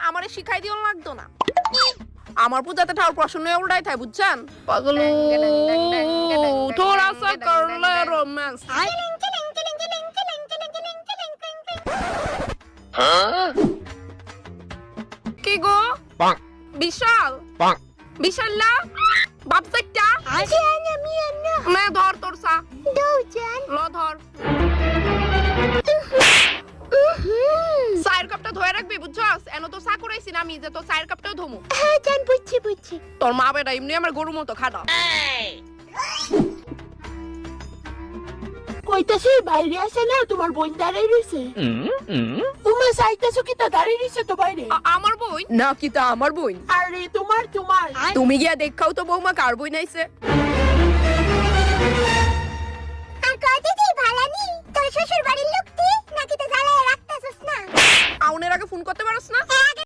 আমারে শিখাই দিও লাগতো না আমার পূজাতে ঠাকুর প্রসন্ন হয়ে উল্টাই থাকে বুঝছেন পাগলু थोड़ा सा कर ले रोमांस কি গো বিশাল বিশাল না বাপ সেটা না ধর তোর সা ল ধর সাইর কাপটা ধরে রাখবি বুঝছস এনো তো সা করাইছি না আমি যে তো সাইর কাপটাও ধমু হ্যাঁ জান বুঝছি তোর মা বেটা এমনি আমার গরুর মতো খাটা কইতাছি বাইরে আসে না তোমার বোন দাঁড়াই রইছে তুমি চাইতেছো কি তা দাঁড়াই রইছে তো বাইরে আমার বই না কি তা আমার বই আরে তোমার তুমি গিয়া দেখাও তো বৌমা কার বই নাইছে আর কইতেছি ভালানি তোর শ্বশুর বাড়ির লোক তুই নাকি তো জ্বালায় রাখতাছস না আউনের আগে ফোন করতে পারছ না